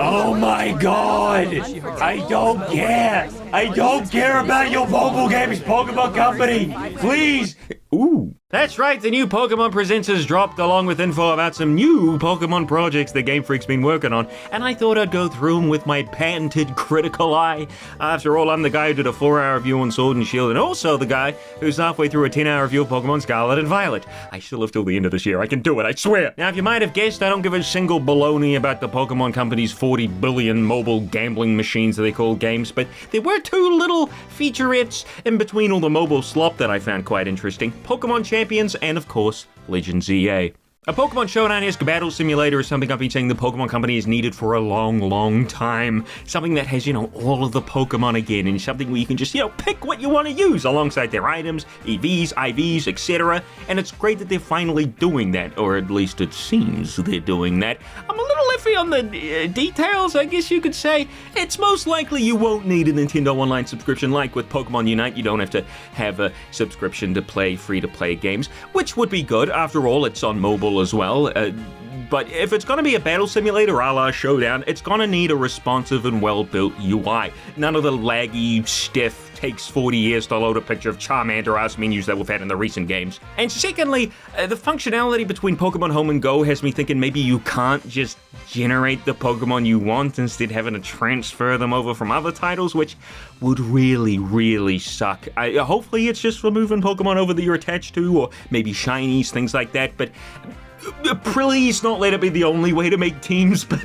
Oh my god! I don't care! I don't care about your mobile games, Pokemon Company! Please! Ooh. That's right, the new Pokemon Presents has dropped along with info about some new Pokemon projects that Game Freak's been working on, and I thought I'd go through them with my patented critical eye. After all, I'm the guy who did a 4-hour review on Sword and Shield, and also the guy who's halfway through a 10-hour review of Pokemon Scarlet and Violet. I still have till the end of this year, I can do it, I swear! Now, if you might have guessed, I don't give a single baloney about the Pokemon Company's 40 billion mobile gambling machines that they call games, but there were two little featurettes in between all the mobile slop that I found quite interesting. Pokémon Champions, and of course, Legends ZA. A Pokemon Showdown-esque battle simulator is something I've been saying the Pokemon Company has needed for a long, long time. Something that has, all of the Pokemon again, and something where you can just, pick what you want to use alongside their items, EVs, IVs, etc. And it's great that they're finally doing that, or at least it seems they're doing that. I'm a little iffy on the details, I guess you could say. It's most likely you won't need a Nintendo Online subscription like with Pokemon Unite. You don't have to have a subscription to play free-to-play games, which would be good. After all, it's on mobile as well. But if it's going to be a battle simulator a la Showdown, it's going to need a responsive and well-built UI. None of the laggy, stiff, takes 40 years to load a picture of Charmander-ass menus that we've had in the recent games. And secondly, the functionality between Pokemon Home and Go has me thinking maybe you can't just generate the Pokemon you want, instead having to transfer them over from other titles, which would really, really suck. Hopefully it's just for moving Pokemon over that you're attached to, or maybe shinies, things like that, but please not let it be the only way to make teams, but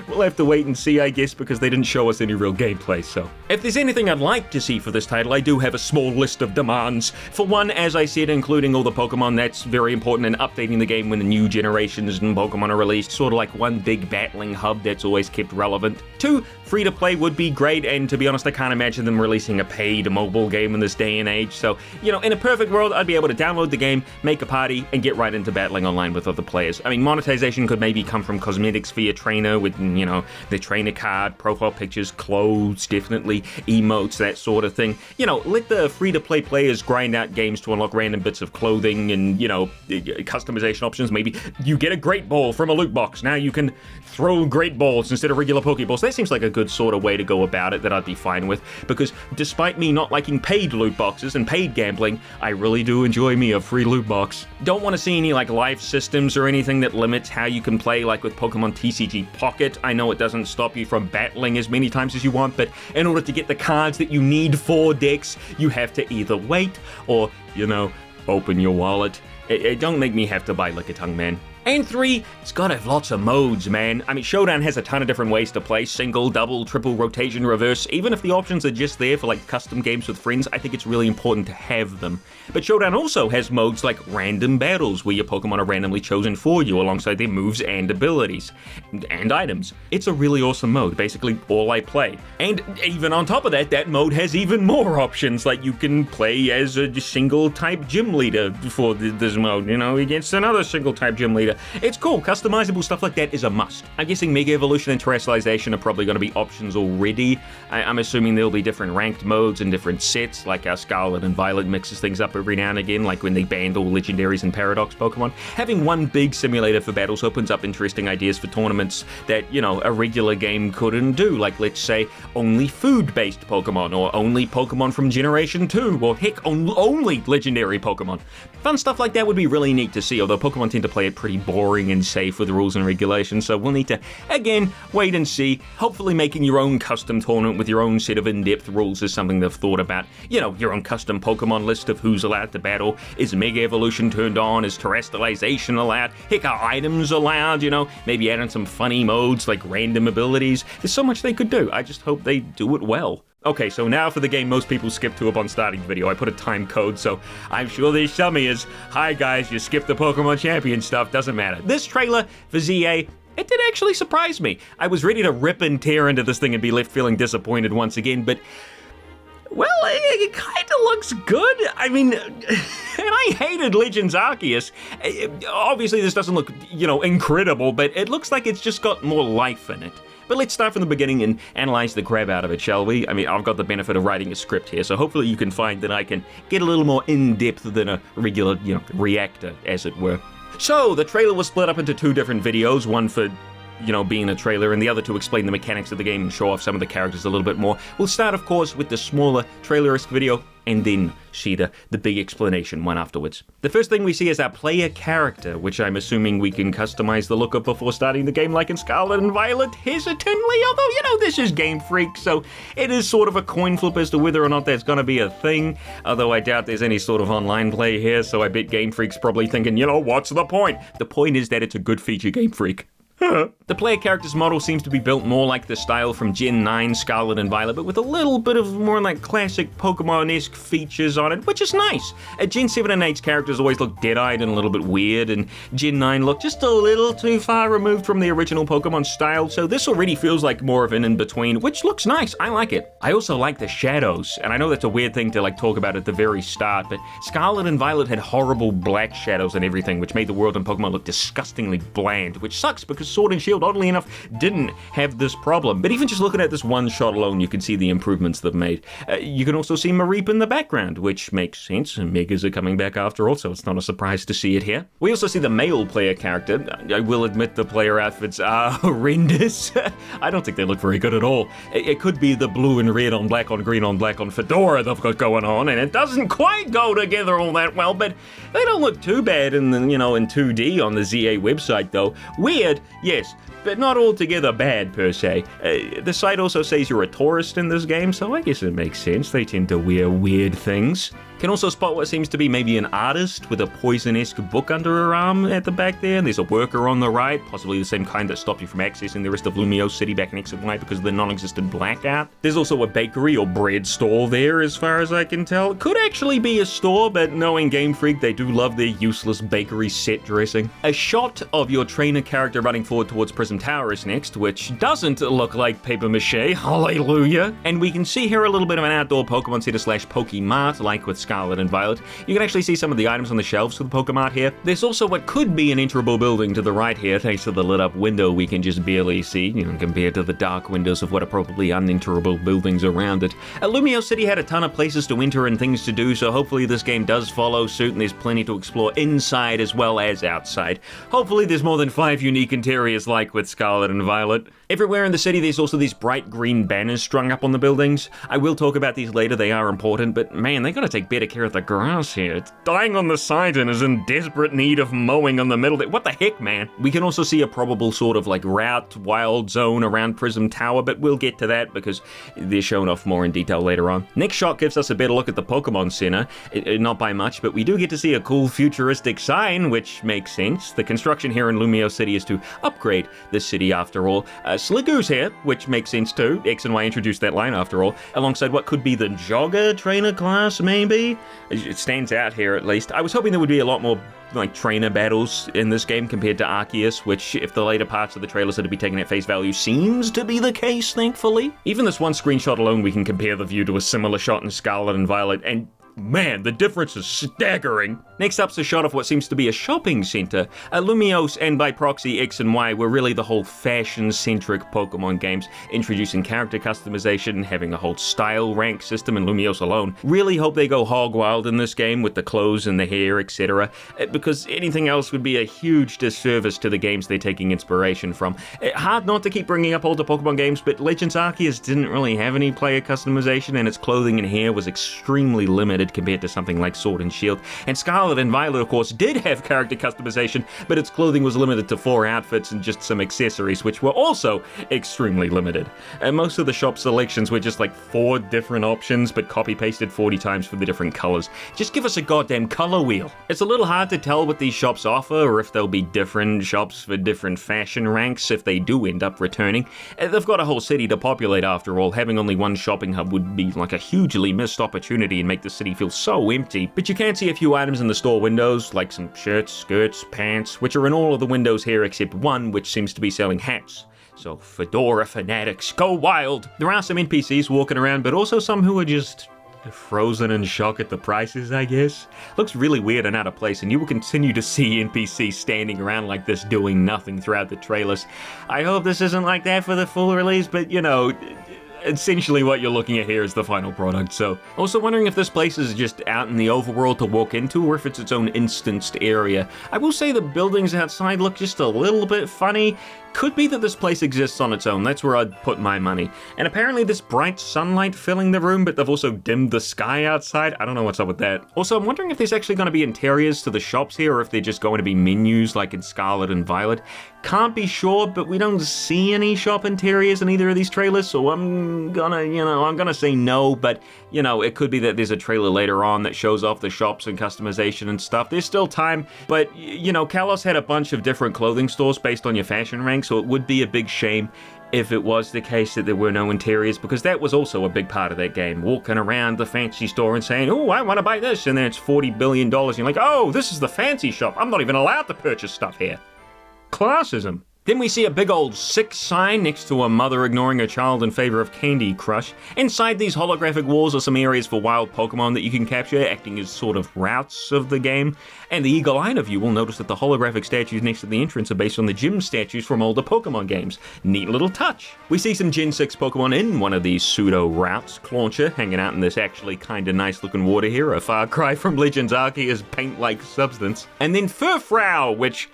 we'll have to wait and see, I guess, because they didn't show us any real gameplay, so. If there's anything I'd like to see for this title, I do have a small list of demands. For one, as I said, including all the Pokemon, that's very important in updating the game when the new generations and Pokemon are released, sort of like one big battling hub that's always kept relevant. Two, free-to-play would be great, and to be honest, I can't imagine them releasing a paid mobile game in this day and age, so, in a perfect world, I'd be able to download the game, make a party, and get right into battling online with other players. I mean, monetization could maybe come from cosmetics for your trainer with, the trainer card, profile pictures, clothes, definitely, emotes, that sort of thing. Let the free-to-play players grind out games to unlock random bits of clothing and, customization options. Maybe you get a Great Ball from a loot box. Now you can throw Great Balls instead of regular Pokeballs. That seems like a good sort of way to go about it that I'd be fine with, because despite me not liking paid loot boxes and paid gambling, I really do enjoy me a free loot box. Don't want to see any, life systems or anything that limits how you can play, like with Pokemon TCG Pocket. I know it doesn't stop you from battling as many times as you want, but in order to get the cards that you need for decks, you have to either wait or, open your wallet. Don't make me have to buy Lickitung, man. And three, it's gotta have lots of modes, man. I mean, Showdown has a ton of different ways to play. Single, double, triple, rotation, reverse. Even if the options are just there for custom games with friends, I think it's really important to have them. But Showdown also has modes like random battles, where your Pokemon are randomly chosen for you alongside their moves and abilities. And items. It's a really awesome mode, basically all I play. And even on top of that, that mode has even more options, like you can play as a single type gym leader for this mode, against another single type gym leader. It's cool. Customizable stuff like that is a must. I'm guessing Mega Evolution and Terrestrialization are probably going to be options already. I'm assuming there'll be different ranked modes and different sets, like our Scarlet and Violet mixes things up every now and again, like when they banned all Legendaries and Paradox Pokemon. Having one big simulator for battles opens up interesting ideas for tournaments that, a regular game couldn't do, like, let's say, only food-based Pokemon, or only Pokemon from Generation 2, or heck, only Legendary Pokemon. Fun stuff like that would be really neat to see, although Pokemon tend to play it pretty boring and safe with rules and regulations, so we'll need to, again, wait and see. Hopefully making your own custom tournament with your own set of in-depth rules is something they've thought about. Your own custom Pokemon list of who's allowed to battle. Is Mega Evolution turned on? Is Terrestrialization allowed? Heck, are items allowed? Maybe add in some funny modes like random abilities. There's so much they could do. I just hope they do it well. Okay, so now for the game most people skip to upon starting the video. I put a time code, so I'm sure there's some is, hi guys, you skipped the Pokemon Champions stuff, doesn't matter. This trailer for ZA, it did actually surprise me. I was ready to rip and tear into this thing and be left feeling disappointed once again, but well, it kind of looks good. I mean, and I hated Legends Arceus. Obviously, this doesn't look, incredible, but it looks like it's just got more life in it. But let's start from the beginning and analyze the crap out of it, shall we? I mean, I've got the benefit of writing a script here, so hopefully you can find that I can get a little more in-depth than a regular, reactor, as it were. So, the trailer was split up into two different videos, one for being a trailer, and the other to explain the mechanics of the game and show off some of the characters a little bit more. We'll start, of course, with the smaller trailer-esque video, and then see the big explanation one afterwards. The first thing we see is our player character, which I'm assuming we can customize the look of before starting the game like in Scarlet and Violet hesitantly, although, this is Game Freak, so it is sort of a coin flip as to whether or not that's going to be a thing, although I doubt there's any sort of online play here, so I bet Game Freak's probably thinking, what's the point? The point is that it's a good feature, Game Freak. The player character's model seems to be built more like the style from Gen 9 Scarlet and Violet, but with a little bit of more like classic Pokemon-esque features on it, which is nice. Gen 7 and 8's characters always look dead-eyed and a little bit weird, and Gen 9 look just a little too far removed from the original Pokemon style, so this already feels like more of an in-between, which looks nice. I like it. I also like the shadows, and I know that's a weird thing to talk about at the very start, but Scarlet and Violet had horrible black shadows and everything, which made the world in Pokemon look disgustingly bland, which sucks because Sword and Shield, oddly enough, didn't have this problem. But even just looking at this one shot alone, you can see the improvements they've made. You can also see Mareep in the background, which makes sense, and Megas are coming back after all, so it's not a surprise to see it here. We also see the male player character. I will admit the player outfits are horrendous. I don't think they look very good at all. It could be the blue and red on black on green on black on fedora they've got going on, and it doesn't quite go together all that well, but they don't look too bad in 2D on the ZA website, though. Weird, yes, but not altogether bad, per se. The site also says you're a tourist in this game, so I guess it makes sense. They tend to wear weird things. Can also spot what seems to be maybe an artist with a poison-esque book under her arm at the back there. There's a worker on the right, possibly the same kind that stopped you from accessing the rest of Lumiose City back in X and Y because of the non-existent blackout. There's also a bakery or bread stall there, as far as I can tell. It could actually be a store, but knowing Game Freak, they do love their useless bakery set dressing. A shot of your trainer character running forward towards Prism Tower is next, which doesn't look like paper mache, hallelujah. And we can see here a little bit of an outdoor Pokemon Center / Pokemart, like with Scarlet and Violet. You can actually see some of the items on the shelves for the Pokemart here. There's also what could be an enterable building to the right here, thanks to the lit up window we can just barely see, compared to the dark windows of what are probably unenterable buildings around it. Lumiose City had a ton of places to enter and things to do, so hopefully this game does follow suit and there's plenty to explore inside as well as outside. Hopefully there's more than 5 unique interiors like with Scarlet and Violet. Everywhere in the city there's also these bright green banners strung up on the buildings. I will talk about these later, they are important, but man, they gotta take better care of the grass here. It's dying on the side and is in desperate need of mowing on the middle. What the heck, man? We can also see a probable sort of route, wild zone around Prism Tower, but we'll get to that because they're shown off more in detail later on. Next shot gives us a better look at the Pokemon Center. Not by much, but we do get to see a cool futuristic sign, which makes sense. The construction here in Lumiose City is to upgrade the city after all. Sliggoo's here, which makes sense too. X and Y introduced that line after all, alongside what could be the Jogger trainer class, maybe? It stands out here at least. I was hoping there would be a lot more trainer battles in this game compared to Arceus, which, if the later parts of the trailers are to be taken at face value, seems to be the case, thankfully. Even this one screenshot alone, we can compare the view to a similar shot in Scarlet and Violet, and man, the difference is staggering. Next up's a shot of what seems to be a shopping center. Lumiose and by proxy X and Y were really the whole fashion-centric Pokemon games, introducing character customization, having a whole style rank system in Lumiose alone. Really hope they go hog wild in this game with the clothes and the hair, etc., because anything else would be a huge disservice to the games they're taking inspiration from. Hard not to keep bringing up older Pokemon games, but Legends Arceus didn't really have any player customization, and its clothing and hair was extremely limited compared to something like Sword and Shield. And Scarlet and Violet, of course, did have character customization, but its clothing was limited to 4 outfits and just some accessories, which were also extremely limited. And most of the shop selections were just 4 different options, but copy-pasted 40 times for the different colors. Just give us a goddamn color wheel. It's a little hard to tell what these shops offer, or if there'll be different shops for different fashion ranks if they do end up returning. They've got a whole city to populate after all. Having only one shopping hub would be a hugely missed opportunity and make the city feel so empty. But you can see a few items in the store windows, like some shirts, skirts, pants, which are in all of the windows here except one, which seems to be selling hats. So fedora fanatics, go wild! There are some NPCs walking around, but also some who are just frozen in shock at the prices, I guess. Looks really weird and out of place, and you will continue to see NPCs standing around like this doing nothing throughout the trailers. I hope this isn't like that for the full release, but essentially what you're looking at here is the final product, so. Also wondering if this place is just out in the overworld to walk into, or if it's its own instanced area. I will say the buildings outside look just a little bit funny. could be that this place exists on its own. That's where I'd put my money. And apparently this bright sunlight filling the room, but they've also dimmed the sky outside. I don't know what's up with that. Also, I'm wondering if there's actually going to be interiors to the shops here, or if they're just going to be menus like in Scarlet and Violet. Can't be sure, but we don't see any shop interiors in either of these trailers, so I'm gonna say no, but, it could be that there's a trailer later on that shows off the shops and customization and stuff. There's still time, but, Kalos had a bunch of different clothing stores based on your fashion rank, so it would be a big shame if it was the case that there were no interiors, because that was also a big part of that game. Walking around the fancy store and saying, oh, I want to buy this, and then it's $40 billion, and you're like, oh, this is the fancy shop. I'm not even allowed to purchase stuff here. Classism. Then we see a big old sick sign next to a mother ignoring her child in favor of Candy Crush. Inside these holographic walls are some areas for wild Pokemon that you can capture, acting as sort of routes of the game. And the eagle-eyed of you will notice that the holographic statues next to the entrance are based on the gym statues from older Pokemon games. Neat little touch. We see some Gen 6 Pokemon in one of these pseudo routes. Clauncher hanging out in this actually kinda nice looking water here, a far cry from Legends Arceus paint-like substance. And then Furfrou, which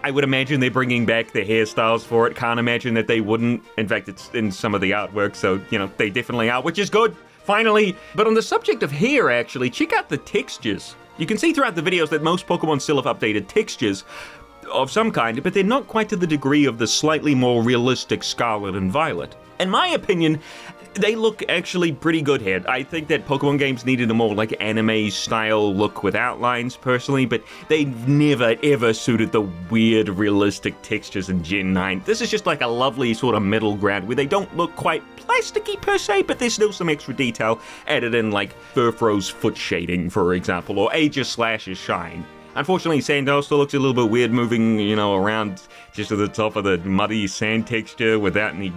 I would imagine they're bringing back the hairstyles for it. Can't imagine that they wouldn't. In fact, it's in some of the artwork, so, they definitely are, which is good, finally. But on the subject of hair, actually, check out the textures. You can see throughout the videos that most Pokemon still have updated textures of some kind, but they're not quite to the degree of the slightly more realistic Scarlet and Violet. In my opinion, they look actually pretty good here. I think that Pokemon games needed a more anime-style look with outlines, personally, but they've never, ever suited the weird, realistic textures in Gen 9. This is just a lovely sort of middle ground where they don't look quite plasticky per se, but there's still some extra detail added in, Furfrou's foot shading, for example, or Aegis/'s shine. Unfortunately, Sandile still looks a little bit weird moving, around just at the top of the muddy sand texture without any,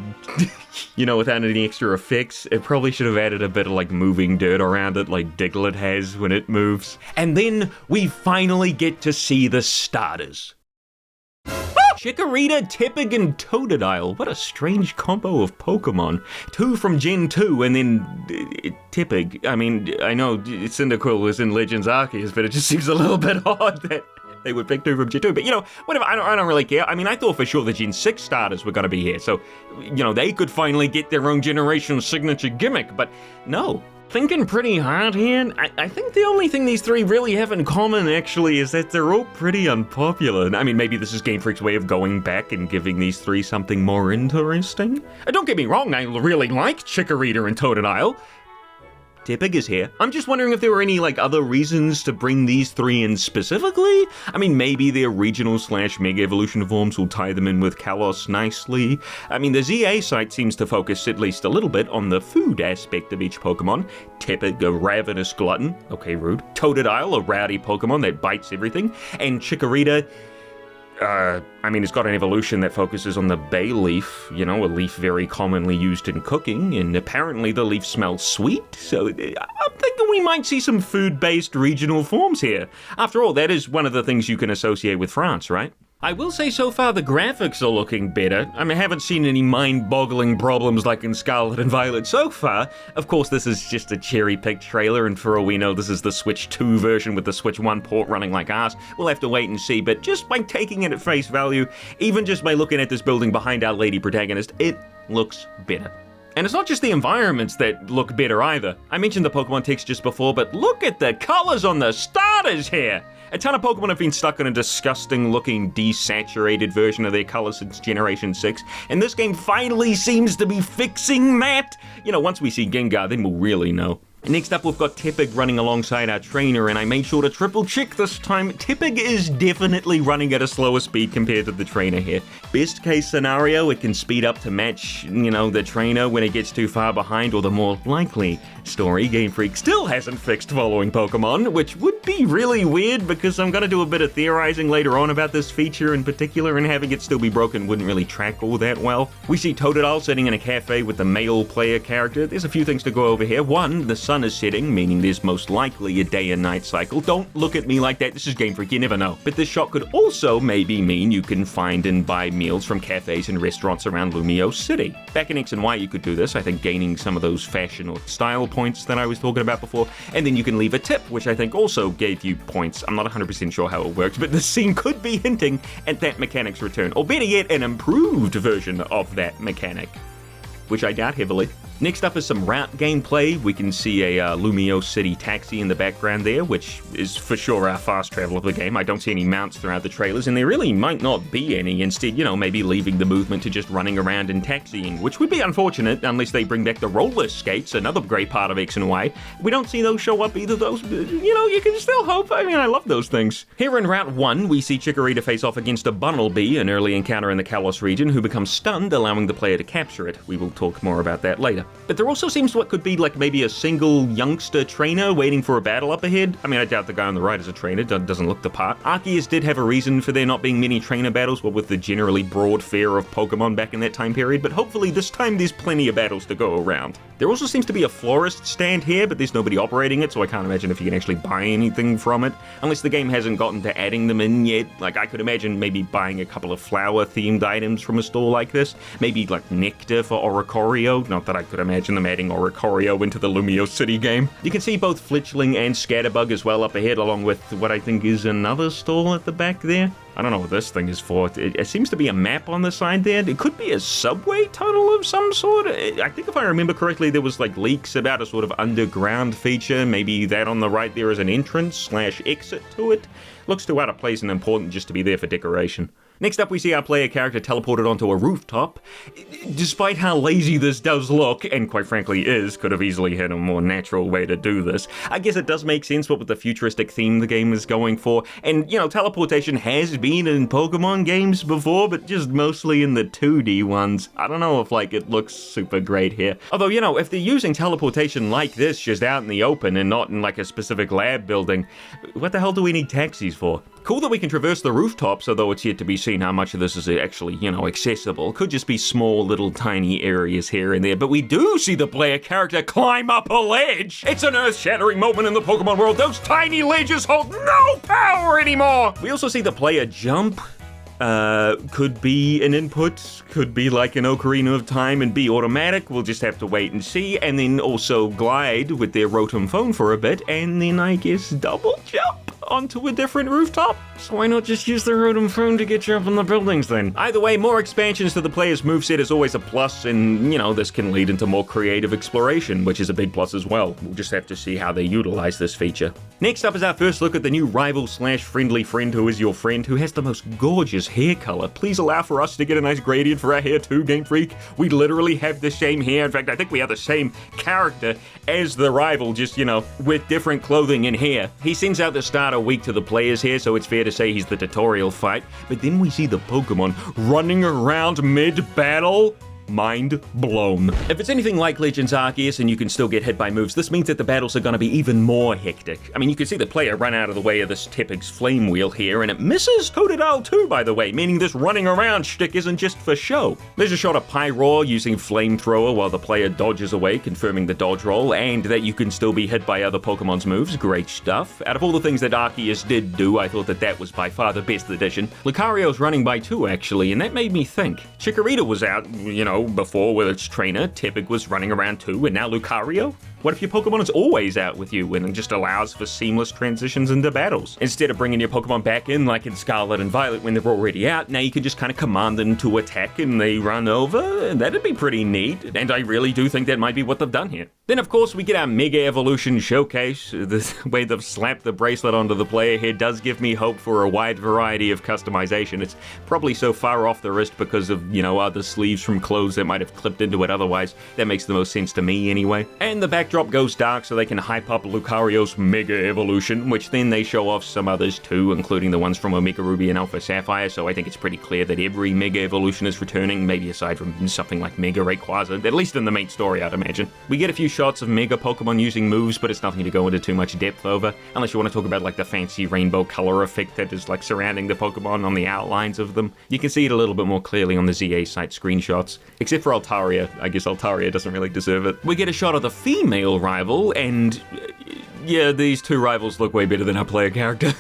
without any extra effects. It probably should have added a bit of moving dirt around it like Diglett has when it moves. And then we finally get to see the starters. Chikorita, Tepig, and Totodile. What a strange combo of Pokemon. 2 from Gen 2, and then Tepig. I mean, I know Cyndaquil was in Legends Arceus, but it just seems a little bit odd that they would pick 2 from Gen 2. But, whatever, I don't really care. I mean, I thought for sure the Gen 6 starters were going to be here, so, they could finally get their own generation's signature gimmick, but no. Thinking pretty hard here, I think the only thing these 3 really have in common, actually, is that they're all pretty unpopular. I mean, maybe this is Game Freak's way of going back and giving these 3 something more interesting. Don't get me wrong, I really like Chikorita and Totodile. Tepig is here. I'm just wondering if there were any, other reasons to bring these 3 in specifically? I mean, maybe their regional/Mega Evolution forms will tie them in with Kalos nicely. I mean, the ZA site seems to focus at least a little bit on the food aspect of each Pokemon. Tepig, a ravenous glutton. Okay, rude. Totodile, a rowdy Pokemon that bites everything. And Chikorita, it's got an evolution that focuses on the bay leaf, a leaf very commonly used in cooking, and apparently the leaf smells sweet, so I'm thinking we might see some food-based regional forms here. After all, that is one of the things you can associate with France, right? I will say so far the graphics are looking better. I haven't seen any mind-boggling problems like in Scarlet and Violet so far. Of course, this is just a cherry-picked trailer, and for all we know, this is the Switch 2 version with the Switch 1 port running like ass. We'll have to wait and see, but just by taking it at face value, even just by looking at this building behind our lady protagonist, it looks better. And it's not just the environments that look better either. I mentioned the Pokemon textures before, but look at the colors on the starters here! A ton of Pokemon have been stuck in a disgusting-looking, desaturated version of their colors since Generation 6, and this game finally seems to be fixing that! Once we see Gengar, then we'll really know. Next up, we've got Tepig running alongside our trainer, and I made sure to triple check this time. Tepig is definitely running at a slower speed compared to the trainer here. Best case scenario, it can speed up to match, the trainer when it gets too far behind, or the more likely story, Game Freak still hasn't fixed following Pokemon, which would be really weird because I'm gonna do a bit of theorizing later on about this feature in particular, and having it still be broken wouldn't really track all that well. We see Totodile sitting in a cafe with the male player character. There's a few things to go over here. One, the sun sun is setting, meaning there's most likely a day and night cycle. Don't look at me like that, this is Game Freak, you never know. But this shot could also maybe mean you can find and buy meals from cafes and restaurants around Lumio City. Back in X and Y you could do this, I think gaining some of those fashion or style points that I was talking about before, and then you can leave a tip, which I think also gave you points. I'm not 100% sure how it works, but the scene could be hinting at that mechanic's return, or better yet, an improved version of that mechanic, which I doubt heavily. Next up is some route gameplay. We can see a Lumio City taxi in the background there, which is for sure our fast travel of the game. I don't see any mounts throughout the trailers, and there really might not be any. Instead, maybe leaving the movement to just running around and taxiing, which would be unfortunate unless they bring back the roller skates, another great part of X and Y. We don't see those show up either, those. You can still hope. I mean, I love those things. Here in Route 1, we see Chikorita face off against a Bunnelby, an early encounter in the Kalos region, who becomes stunned, allowing the player to capture it. We will talk more about that later. But there also seems what could be like maybe a single youngster trainer waiting for a battle up ahead. I mean, I doubt the guy on the right is a trainer, doesn't look the part. Arceus did have a reason for there not being many trainer battles, what with the generally broad fare of Pokemon back in that time period, but hopefully this time there's plenty of battles to go around. There also seems to be a florist stand here, but there's nobody operating it, so I can't imagine if you can actually buy anything from it, unless the game hasn't gotten to adding them in yet. Like, I could imagine maybe buying a couple of flower-themed items from a store like this, maybe like nectar for Oricorio, not that I could imagine them adding Oricorio into the Lumio City game. You can see both Fletchling and Scatterbug as well up ahead, along with what I think is another stall at the back there. I don't know what this thing is for. It seems to be a map on the side there. It could be a subway tunnel of some sort. I think if I remember correctly, there was like leaks about a sort of underground feature. Maybe that on the right there is an entrance/exit to it. Looks too out of place and important just to be there for decoration. Next up, we see our player character teleported onto a rooftop. Despite how lazy this does look, and quite frankly is, could have easily had a more natural way to do this, I guess it does make sense what with the futuristic theme the game is going for. And, teleportation has been in Pokemon games before, but just mostly in the 2D ones. I don't know if, it looks super great here. Although, if they're using teleportation like this just out in the open and not in, a specific lab building, what the hell do we need taxis for? Cool that we can traverse the rooftops, although it's yet to be seen how much of this is actually, accessible. Could just be small, little, tiny areas here and there, but we do see the player character climb up a ledge! It's an earth-shattering moment in the Pokemon world. Those tiny ledges hold no power anymore! We also see the player jump. Could be an input, could be like an Ocarina of Time and be automatic, we'll just have to wait and see, and then also glide with their Rotom phone for a bit, and then I guess double jump onto a different rooftop? So why not just use the Rotom phone to get you up in the buildings then? Either way, more expansions to the player's moveset is always a plus, and, this can lead into more creative exploration, which is a big plus as well. We'll just have to see how they utilize this feature. Next up is our first look at the new rival/friendly friend who is your friend, who has the most gorgeous hair color. Please allow for us to get a nice gradient for our hair too, Game Freak. We literally have the same hair. In fact, I think we are the same character as the rival, just, with different clothing and hair. He sends out the starter weak to the players here, so it's fair to say he's the tutorial fight, but then we see the Pokemon running around mid-battle. Mind blown. If it's anything like Legends Arceus and you can still get hit by moves, this means that the battles are going to be even more hectic. I mean, you can see the player run out of the way of this Tepig's flame wheel here, and it misses Totodile too, by the way, meaning this running around shtick isn't just for show. There's a shot of Pyroar using Flamethrower while the player dodges away, confirming the dodge roll, and that you can still be hit by other Pokemon's moves. Great stuff. Out of all the things that Arceus did do, I thought that was by far the best addition. Lucario's running by too, actually, and that made me think. Chikorita was out, before with its trainer, Tepig was running around too, and now Lucario? What if your Pokemon is always out with you and it just allows for seamless transitions into battles? Instead of bringing your Pokemon back in like in Scarlet and Violet when they're already out, now you can just kind of command them to attack and they run over? That'd be pretty neat, and I really do think that might be what they've done here. Then of course we get our Mega Evolution Showcase. The way they've slapped the bracelet onto the player here does give me hope for a wide variety of customization. It's probably so far off the wrist because of, other sleeves from clothes that might have clipped into it otherwise. That makes the most sense to me anyway. And the backdrop goes dark so they can hype up Lucario's Mega Evolution, which then they show off some others too, including the ones from Omega Ruby and Alpha Sapphire, so I think it's pretty clear that every Mega Evolution is returning, maybe aside from something like Mega Rayquaza, at least in the main story I'd imagine. We get a few shots of Mega Pokemon using moves, but it's nothing to go into too much depth over, unless you want to talk about the fancy rainbow color effect that is surrounding the Pokemon on the outlines of them. You can see it a little bit more clearly on the ZA site screenshots, except for Altaria. I guess Altaria doesn't really deserve it. We get a shot of the female male rival, and yeah, these two rivals look way better than our player character.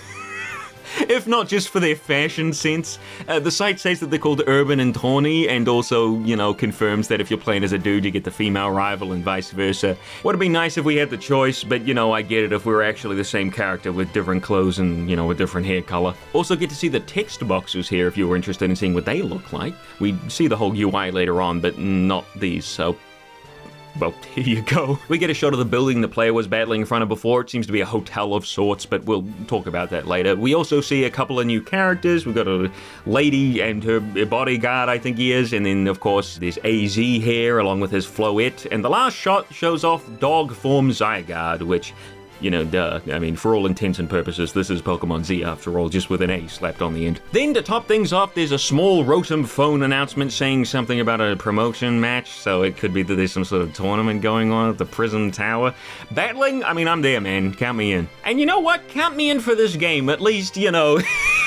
If not just for their fashion sense. The site says that they're called urban and tawny, and also, confirms that if you're playing as a dude, you get the female rival and vice versa. Would have been nice if we had the choice, but, I get it if we were actually the same character with different clothes and, a different hair color. Also get to see the text boxes here if you were interested in seeing what they look like. We see the whole UI later on, but not these, so... well, here you go. We get a shot of the building the player was battling in front of before. It seems to be a hotel of sorts, but we'll talk about that later. We also see a couple of new characters. We've got a lady and her bodyguard, I think he is, and then, of course, there's AZ here, along with his Floette, and the last shot shows off dog form Zygarde, which... duh. I mean, for all intents and purposes, this is Pokemon Z after all, just with an A slapped on the end. Then, to top things off, there's a small Rotom phone announcement saying something about a promotion match, so it could be that there's some sort of tournament going on at the Prism Tower. Battling? I mean, I'm there, man. Count me in. And you know what? Count me in for this game, at least,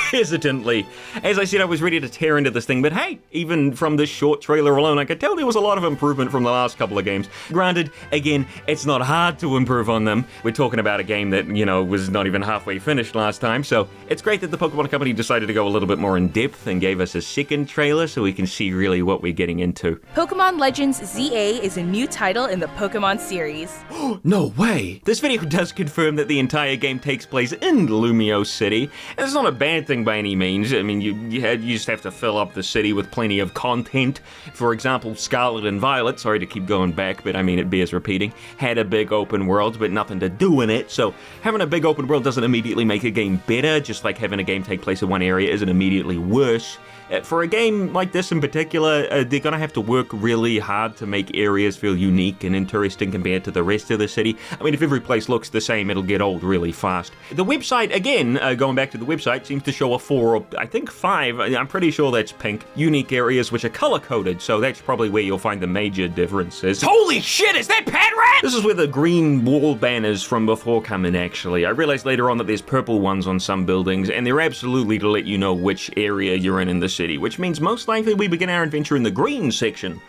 hesitantly. As I said, I was ready to tear into this thing, but hey, even from this short trailer alone, I could tell there was a lot of improvement from the last couple of games. Granted, again, it's not hard to improve on them. We're talking about a game that, was not even halfway finished last time, so it's great that the Pokemon Company decided to go a little bit more in depth and gave us a second trailer so we can see really what we're getting into. Pokémon Legends ZA is a new title in the Pokémon series. No way! This video does confirm that the entire game takes place in Lumio City, and it's not a bad thing by any means. I mean, you just have to fill up the city with plenty of content. For example, Scarlet and Violet, sorry to keep going back, but I mean, it bears repeating, had a big open world, but nothing to do in it, so having a big open world doesn't immediately make a game better, just like having a game take place in one area isn't immediately worse. For a game like this in particular, they're gonna have to work really hard to make areas feel unique and interesting compared to the rest of the city. I mean, if every place looks the same, it'll get old really fast. The website, again, going back to the website, seems to show a 4 or I think 5, I'm pretty sure that's pink, unique areas which are color-coded, so that's probably where you'll find the major differences. Holy shit, is that Patrat? This is where the green wall banners from before come in, actually. I realized later on that there's purple ones on some buildings, and they're absolutely to let you know which area you're in the city, which means most likely we begin our adventure in the green section.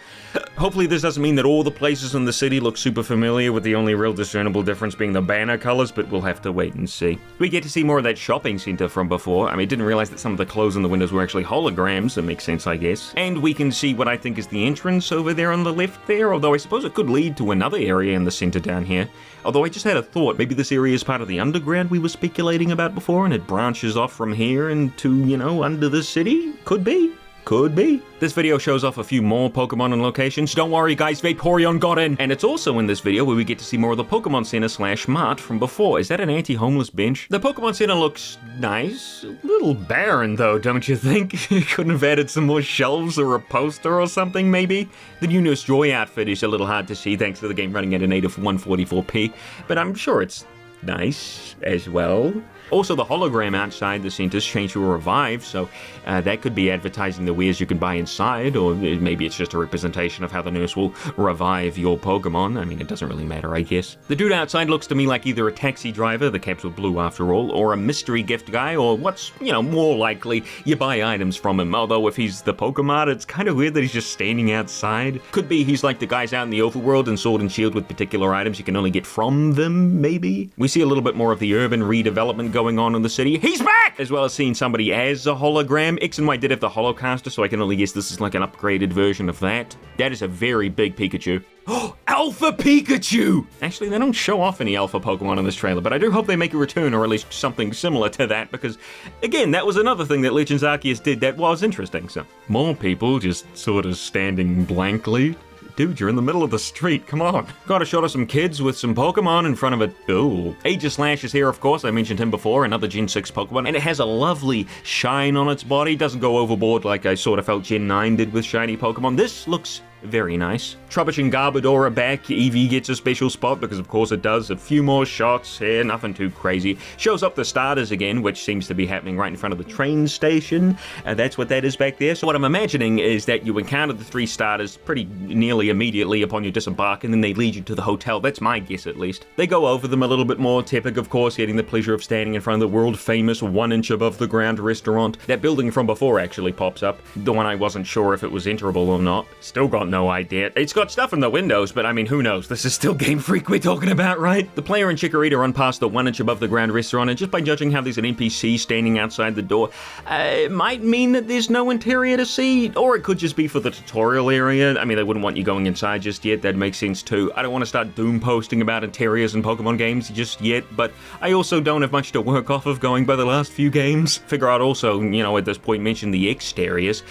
Hopefully this doesn't mean that all the places in the city look super familiar, with the only real discernible difference being the banner colors, but we'll have to wait and see. We get to see more of that shopping center from before. I mean, didn't realize that some of the clothes in the windows were actually holograms. That makes sense, I guess. And we can see what I think is the entrance over there on the left there, although I suppose it could lead to another area in the center down here. Although I just had a thought, maybe this area is part of the underground we were speculating about before, and it branches off from here into, under the city? Could be. Could be. This video shows off a few more Pokemon and locations. Don't worry guys, Vaporeon got in! And it's also in this video where we get to see more of the Pokemon Center / Mart from before. Is that an anti-homeless bench? The Pokemon Center looks nice. A little barren though, don't you think? Couldn't have added some more shelves or a poster or something maybe? The new Nurse Joy outfit is a little hard to see thanks to the game running at a native 144p, but I'm sure it's nice as well. Also, the hologram outside the center's changed to a Revive, so that could be advertising the wares you can buy inside, or maybe it's just a representation of how the nurse will revive your Pokemon. I mean, it doesn't really matter, I guess. The dude outside looks to me like either a taxi driver, the caps were blue after all, or a mystery gift guy, or what's, more likely, you buy items from him. Although if he's the Pokemon, it's kind of weird that he's just standing outside. Could be he's like the guys out in the overworld in Sword and Shield with particular items you can only get from them, maybe? We see a little bit more of the urban redevelopment going on in the city. He's back! As well as seeing somebody as a hologram. X and Y did have the Holocaster, so I can only guess this is like an upgraded version of that. That is a very big Pikachu. Oh, Alpha Pikachu! Actually, they don't show off any Alpha Pokemon in this trailer, but I do hope they make a return, or at least something similar to that, because, again, that was another thing that Legends Arceus did that was interesting, so. More people just sort of standing blankly. Dude, you're in the middle of the street, come on. Got a shot of some kids with some Pokemon in front of it. Ooh. Aegislash is here, of course, I mentioned him before, another Gen 6 Pokemon, and it has a lovely shine on its body. Doesn't go overboard like I sort of felt Gen 9 did with shiny Pokemon. This looks very nice. Trubbish and Garbodor are back. Eevee gets a special spot because of course it does. A few more shots here, nothing too crazy. Shows up the starters again, which seems to be happening right in front of the train station. That's what that is back there. So what I'm imagining is that you encounter the 3 starters pretty nearly immediately upon your disembark, and then they lead you to the hotel. That's my guess at least. They go over them a little bit more. Tepig, of course, getting the pleasure of standing in front of the world famous 1 inch above the ground restaurant. That building from before actually pops up. The one I wasn't sure if it was enterable or not. Still got no idea. It's got stuff in the windows, but I mean, who knows? This is still Game Freak we're talking about, right? The player and Chikorita run past the 1 inch above the ground restaurant, and just by judging how there's an NPC standing outside the door, it might mean that there's no interior to see, or it could just be for the tutorial area. I mean, they wouldn't want you going inside just yet. That makes sense too. I don't want to start doom posting about interiors in Pokemon games just yet, but I also don't have much to work off of going by the last few games. Figure out also, at this point, mention the exteriors.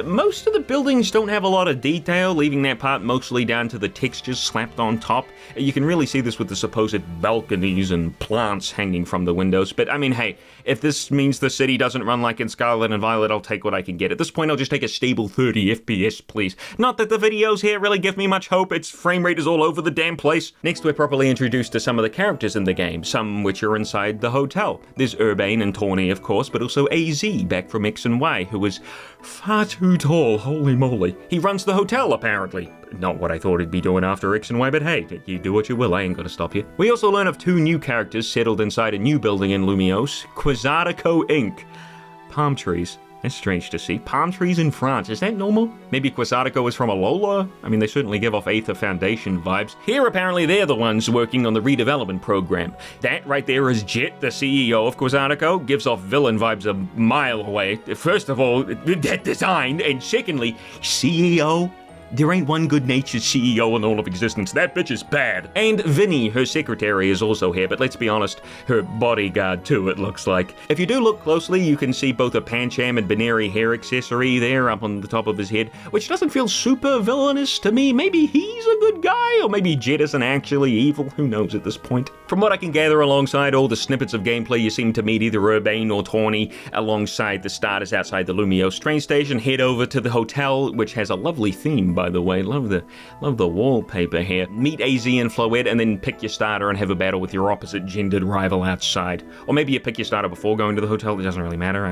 Most of the buildings don't have a lot of detail, leaving that part mostly down to the textures slapped on top. You can really see this with the supposed balconies and plants hanging from the windows, but I mean, hey, if this means the city doesn't run like in Scarlet and Violet, I'll take what I can get. At this point, I'll just take a stable 30 FPS, please. Not that the videos here really give me much hope, its frame rate is all over the damn place. Next, we're properly introduced to some of the characters in the game, some which are inside the hotel. There's Urbane and Tawny, of course, but also AZ, back from X and Y, who was far too tall, holy moly. He runs the hotel, apparently. Not what I thought he'd be doing after X and Y, but hey, you do what you will, I ain't gonna stop you. We also learn of 2 new characters settled inside a new building in Lumiose, Quasartico Inc. Palm trees. That's strange to see. Palm trees in France, is that normal? Maybe Quasartico is from Alola? I mean, they certainly give off Aether Foundation vibes. Here, apparently, they're the ones working on the redevelopment program. That right there is Jet, the CEO of Quasartico, gives off villain vibes a mile away. First of all, that design, and secondly, CEO? There ain't one good-natured CEO in all of existence. That bitch is bad. And Vinny, her secretary, is also here, but let's be honest, her bodyguard too, it looks like. If you do look closely, you can see both a Pancham and Binary hair accessory there up on the top of his head, which doesn't feel super villainous to me. Maybe he's a good guy, or maybe Jet isn't actually evil. Who knows at this point? From what I can gather alongside all the snippets of gameplay, you seem to meet either Urbane or Tawny alongside the starters outside the Lumiose train station. Head over to the hotel, which has a lovely theme, by the way. Love the wallpaper here. Meet AZ and Floette, and then pick your starter and have a battle with your opposite gendered rival outside. Or maybe you pick your starter before going to the hotel. It doesn't really matter.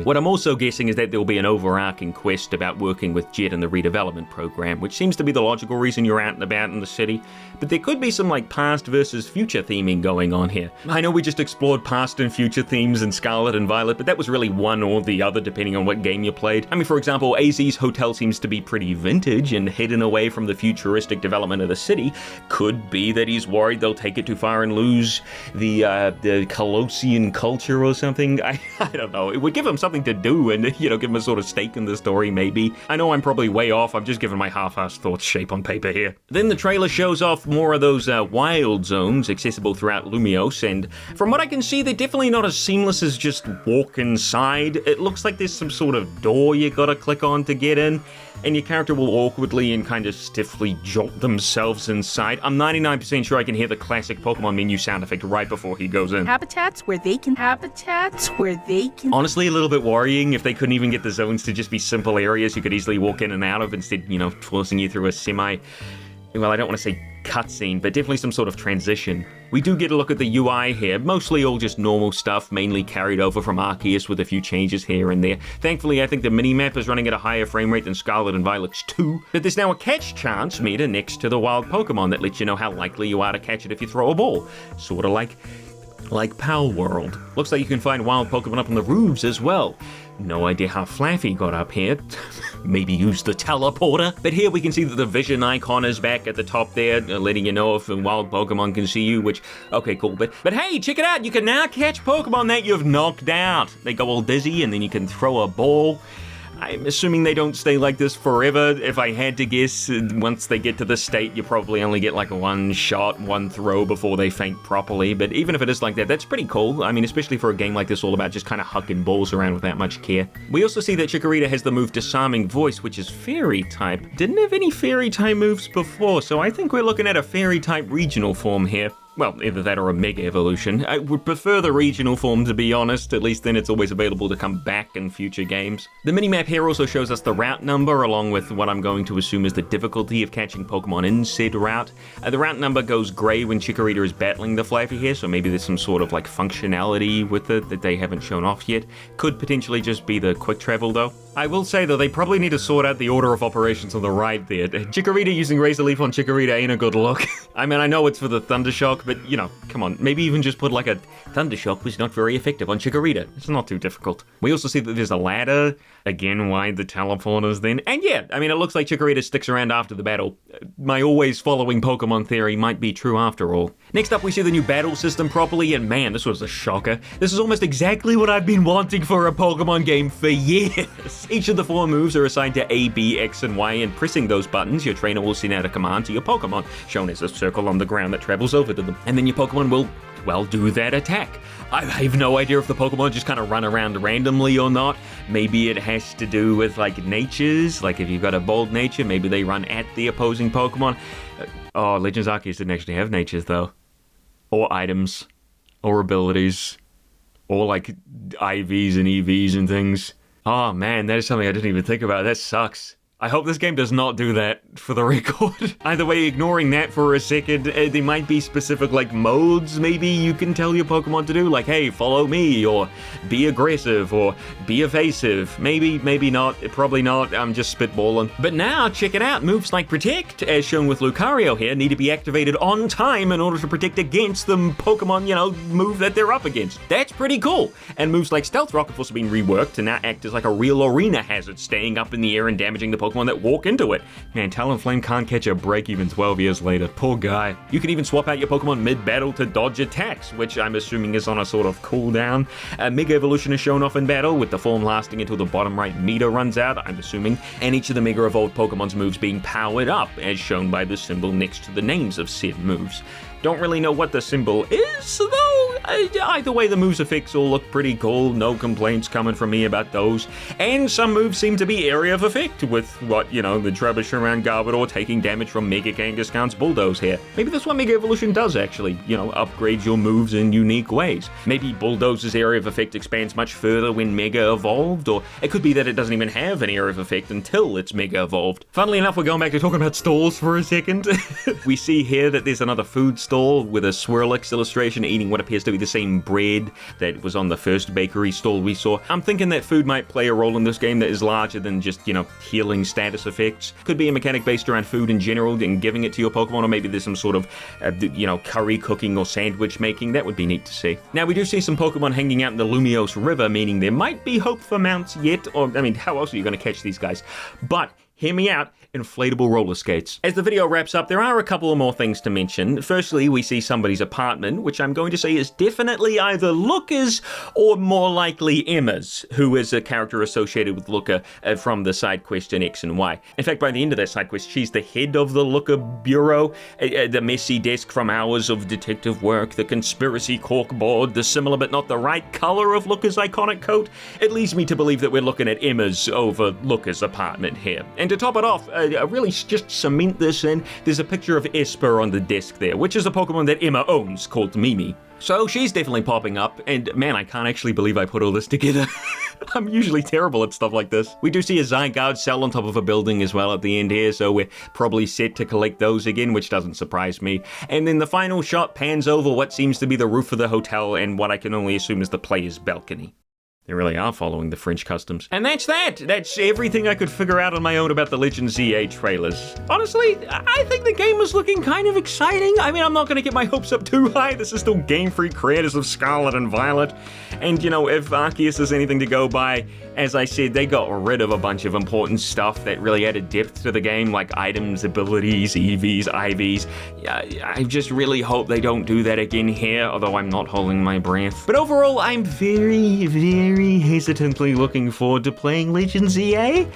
What I'm also guessing is that there will be an overarching quest about working with Jet in the redevelopment program, which seems to be the logical reason you're out and about in the city. But there could be some past versus future theming going on here. I know we just explored past and future themes in Scarlet and Violet, but that was really one or the other depending on what game you played. I mean, for example, AZ's hotel seems to be pretty vintage and hidden away from the futuristic development of the city. Could be that he's worried they'll take it too far and lose the Colossian culture or something. I don't know. It would give him something to do and, give him a sort of stake in the story, maybe. I know I'm probably way off. I'm just giving my half-assed thoughts shape on paper here. Then the trailer shows off more of those wild zones accessible throughout Lumiose, and from what I can see, they're definitely not as seamless as just walk inside. It looks like there's some sort of door you gotta click on to get in, and your character will awkwardly and kind of stiffly jolt themselves inside. I'm 99% sure I can hear the classic Pokemon menu sound effect right before he goes in. Habitats where they can. Honestly, a little bit worrying if they couldn't even get the zones to just be simple areas you could easily walk in and out of, instead, forcing you through a well, I don't want to say cutscene, but definitely some sort of transition. We do get a look at the UI here, mostly all just normal stuff, mainly carried over from Arceus with a few changes here and there. Thankfully, I think the minimap is running at a higher frame rate than Scarlet and Violet's 2, but there's now a catch chance meter next to the wild Pokemon that lets you know how likely you are to catch it if you throw a ball. Sort of like Pal World. Looks like you can find wild Pokemon up on the roofs as well. No idea how Flaffy got up here. Maybe used the teleporter. But here we can see that the vision icon is back at the top there, letting you know if a wild Pokemon can see you, which, okay, cool. But hey, check it out. You can now catch Pokemon that you've knocked out. They go all dizzy, and then you can throw a ball. I'm assuming they don't stay like this forever. If I had to guess, once they get to this state, you probably only get one shot, one throw before they faint properly. But even if it is like that, that's pretty cool. I mean, especially for a game like this all about just kind of hucking balls around without much care. We also see that Chikorita has the move Disarming Voice, which is Fairy type. Didn't have any Fairy type moves before, so I think we're looking at a Fairy type regional form here. Well, either that or a Mega Evolution. I would prefer the regional form, to be honest. At least then it's always available to come back in future games. The minimap here also shows us the route number, along with what I'm going to assume is the difficulty of catching Pokemon in said route. The route number goes grey when Chikorita is battling the Flaffy here, so maybe there's some sort of functionality with it that they haven't shown off yet. Could potentially just be the quick travel, though. I will say, though, they probably need to sort out the order of operations on the right there. Chikorita using Razor Leaf on Chikorita ain't a good look. I mean, I know it's for the Thundershock, but, you know, come on. Maybe even just put, like, a Thundershock was not very effective on Chikorita. It's not too difficult. We also see that there's a ladder. Again, why the teleporters then? And yeah, I mean, it looks like Chikorita sticks around after the battle. My always following Pokemon theory might be true after all. Next up, we see the new battle system properly, and man, this was a shocker. This is almost exactly what I've been wanting for a Pokemon game for years. Each of the 4 moves are assigned to A, B, X, and Y, and pressing those buttons, your trainer will send out a command to your Pokemon, shown as a circle on the ground that travels over to them. And then your Pokemon will, well, do that attack. I have no idea if the Pokemon just kind of run around randomly or not. Maybe it has to do with, like, natures. Like, if you've got a bold nature, maybe they run at the opposing Pokemon. Oh, Legends Arceus didn't actually have natures, though. Or items. Or abilities. Or, like, IVs and EVs and things. Oh man, that is something I didn't even think about. That sucks. I hope this game does not do that, for the record. Either way, ignoring that for a second, there might be specific, like, modes maybe you can tell your Pokemon to do, like, hey, follow me, or be aggressive, or be evasive. Maybe, maybe not, probably not, I'm just spitballing. But now, check it out, moves like Protect, as shown with Lucario here, need to be activated on time in order to protect against the Pokemon, you know, move that they're up against. That's pretty cool. And moves like Stealth Rock have also been reworked to now act as like a real arena hazard, staying up in the air and damaging the Pokemon that walk into it. Man, Talonflame can't catch a break even 12 years later. Poor guy. You can even swap out your Pokemon mid-battle to dodge attacks, which I'm assuming is on a sort of cooldown. Mega Evolution is shown off in battle, with the form lasting until the bottom right meter runs out, I'm assuming, and each of the Mega Evolved Pokemon's moves being powered up, as shown by the symbol next to the names of said moves. Don't really know what the symbol is, though. Either way, the moves effects all look pretty cool. No complaints coming from me about those. And some moves seem to be area of effect, with what, you know, the Trebuchet around Garbodor taking damage from Mega Kangaskhan's Bulldoze here. Maybe that's what Mega Evolution does, actually. You know, upgrade your moves in unique ways. Maybe Bulldoze's area of effect expands much further when Mega Evolved, or it could be that it doesn't even have an area of effect until it's Mega Evolved. Funnily enough, we're going back to talking about stalls for a second. We see here that there's another food stall with a Swirlix illustration eating what appears to be the same bread that was on the first bakery stall we saw. I'm thinking that food might play a role in this game that is larger than just, you know, healing status effects. Could be a mechanic based around food in general and giving it to your Pokemon, or maybe there's some sort of, you know, curry cooking or sandwich making. That would be neat to see. Now, we do see some Pokemon hanging out in the Lumiose River, meaning there might be hope for mounts yet, or, I mean, how else are you going to catch these guys? But hear me out, inflatable roller skates. As the video wraps up, there are a couple of more things to mention. Firstly, we see somebody's apartment, which I'm going to say is definitely either Luca's or more likely Emma's, who is a character associated with Luca from the side quest in X and Y. In fact, by the end of that side quest, she's the head of the Luca Bureau, the messy desk from hours of detective work, the conspiracy corkboard, the similar but not the right color of Luca's iconic coat. It leads me to believe that we're looking at Emma's over Luca's apartment here. And to top it off, really just cement this in, there's a picture of Esper on the desk there, which is a Pokemon that Emma owns called Mimi. So she's definitely popping up, and man, I can't actually believe I put all this together. I'm usually terrible at stuff like this. We do see a Zygarde cell on top of a building as well at the end here, so we're probably set to collect those again, which doesn't surprise me. And then the final shot pans over what seems to be the roof of the hotel and what I can only assume is the player's balcony. They really are following the French customs. And that's that! That's everything I could figure out on my own about the Legends ZA trailers. Honestly, I think the game was looking kind of exciting. I mean, I'm not gonna get my hopes up too high. This is still Game Freak, creators of Scarlet and Violet. And, you know, if Arceus is anything to go by, as I said, they got rid of a bunch of important stuff that really added depth to the game, like items, abilities, EVs, IVs. I just really hope they don't do that again here, although I'm not holding my breath. But overall, I'm very hesitantly looking forward to playing Legends ZA.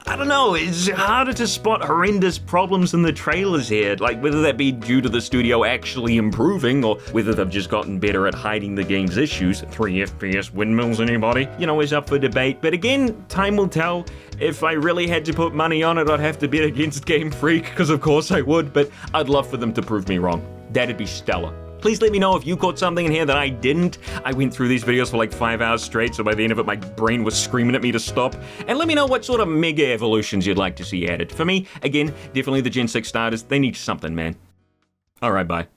I don't know, it's harder to spot horrendous problems in the trailers here, like whether that be due to the studio actually improving or whether they've just gotten better at hiding the game's issues. 3 FPS windmills, anybody? You know, is up for debate, but again, time will tell. If I really had to put money on it, I'd have to bet against Game Freak, because of course I would, but I'd love for them to prove me wrong. That'd be stellar. Please let me know if you caught something in here that I didn't. I went through these videos for like 5 hours straight, so by the end of it, my brain was screaming at me to stop. And let me know what sort of mega evolutions you'd like to see added. For me, again, definitely the Gen 6 starters. They need something, man. Alright, bye.